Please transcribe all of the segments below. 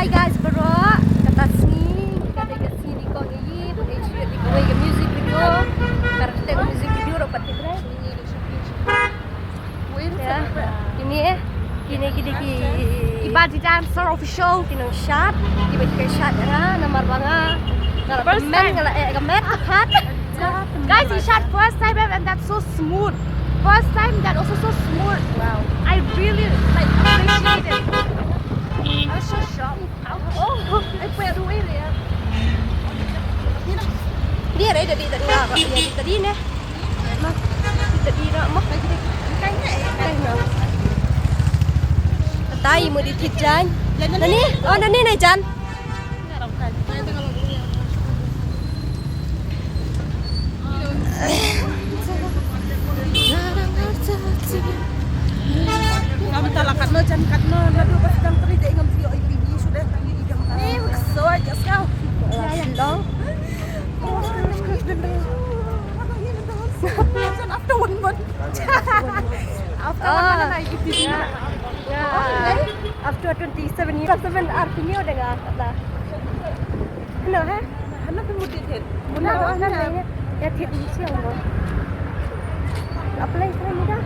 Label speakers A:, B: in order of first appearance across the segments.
A: Hi guys, bro. Kata sini, kata kat sini di kau ni, pakai cerita di kau ke music video. Karena kita ke music video dapat kita. Ya, ini gini. Ibadi dancer official kinang shot, ibadi shot na namar banga. First time gamet hat. Guys, he shot first time and that's so smooth. First time that also so smooth. Wow. I really like appreciate it. I was so shocked. Oh, I put away there. Dia ada di tadi lah, tadi ni. Tadi nak mak lagi kan nak. Tayi mo di tijan. Nani? Oh, nani na jan.
B: Kami talakat no, jan kat no, nadu pas jam 3 dia ingam video IPB sudah tangi idam. So aja kau.
A: Long.
B: After 1 month. After 1 month na IPB.
A: After 27 years, 7 artinya udah nggak ada. Halo, ha?
B: Hana pemudi tet.
A: Muna, ya tet ini sih orang. Apa lagi sekarang muda?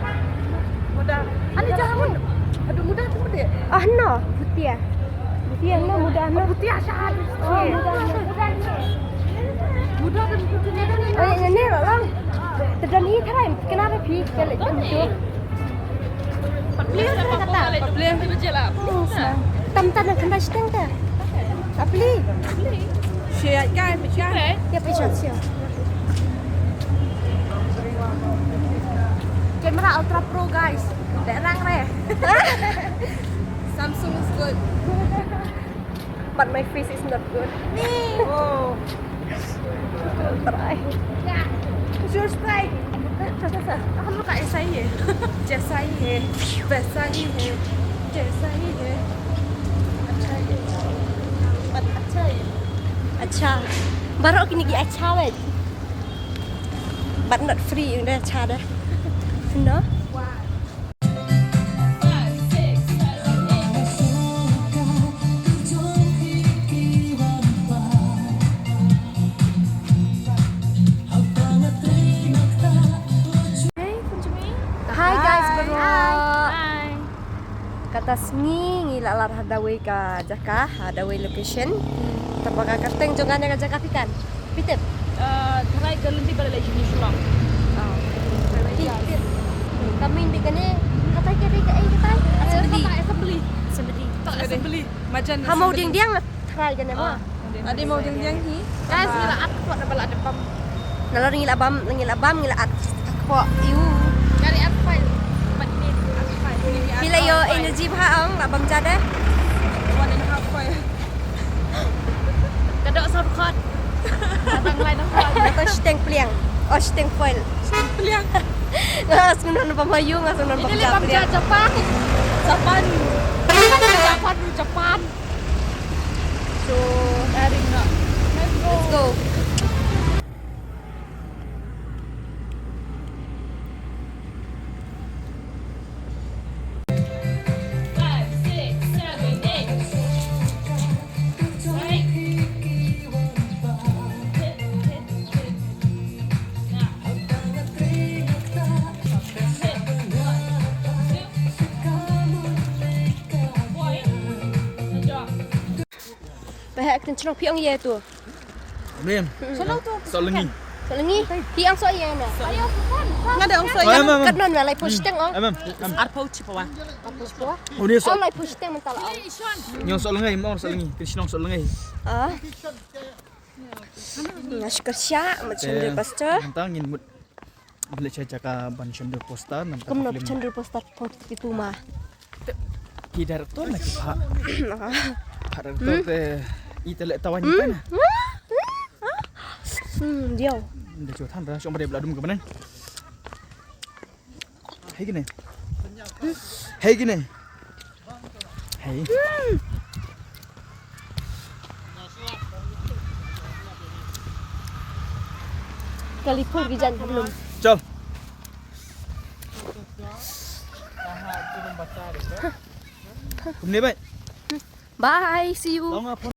B: Muda. Ani jangan. Aduh muda tu muda.
A: Ah, no, putih. Putih no, muda no.
B: Putih asyad.
A: Oh,
B: Muda dan putih ni.
A: Oh, ini lang. Terjadi thay, kenapa pi? Kalau itu. Beli kata.
B: Beli berjalan.
A: Tam-tam nak kena steng dah. Beli.
B: Share kan, share.
A: Ya pergi siap.
B: Kamera Ultra Pro guys. Derang re. Samsung is good.
A: But my face is not good.
B: Oh.
A: Try.
B: Ya. Your style. हम लोग का ऐसा ही है जैसा ही है वैसा ही है जैसा ही है अच्छा है अच्छा है
A: अच्छा. Baru kini gi acha weh. But not free yang dah acha dah. No? Hi guys, bro.
B: Hi.
A: Kata sengi ngilalar hadaway ka Jaka, hadaway location. Tapaga karteng jongan ka Jaka pikan. Pitep.
B: Try galanti balik lagi ni sulang.
A: Kami hindi kani katay kari ka ay katay. Asabdi.
B: Assembly.
A: Asabdi.
B: Assembly. Macam.
A: Hamau ding diang try kan mo.
B: Ada mau jeng-jeng ni. Guys, nilaat ko na bala ada pam.
A: Nalar ngilabam ngilaat. Ko iu.
B: Dari at file. Matnit at file.
A: Bila yo energy baang labam jada.
B: 1.5 file. Kadok subcot. Datang lain aku.
A: Atau steng pliang. Oh steng foil.
B: Piliang.
A: Ngasunan pamayung, ngasunan
B: Ini
A: pagka
B: lebam
A: pliang.
B: Jepang. Jepang.
A: So,
B: Dari nak. Let's go.
A: let's go. Bahak kencang piang ye tu.
C: Mem.
B: Solo tu.
C: Solengi.
A: Solengi, piang so ye na.
B: Ayo, kan ada orang
C: Oh, emang.
A: Kat non lai push teng oh.
C: Emang.
B: Arpau cipawan.
A: Push po.
C: Oh dia
A: Oh
C: so.
A: lai push teng mental oh.
C: Nyong solengi, mau solengi. Kisnong solengi.
A: Ah. Ngas kerja macam dia pastor.
C: Tantangin mut. Bila cakap ban cender poster nam
A: Kum nak cendol poster pot itu mah.
C: Kidar tu nak pak. Pak tu teh itelek tawan kan.
A: Dia.
C: Dia cuba than dah, cuma dia beladum ke mana? Hai gini. Hai gini. Hai.
A: Kalipur gijan belum.
C: Chal. Kumni baik.
A: Bye, see you.
C: Tahu nga po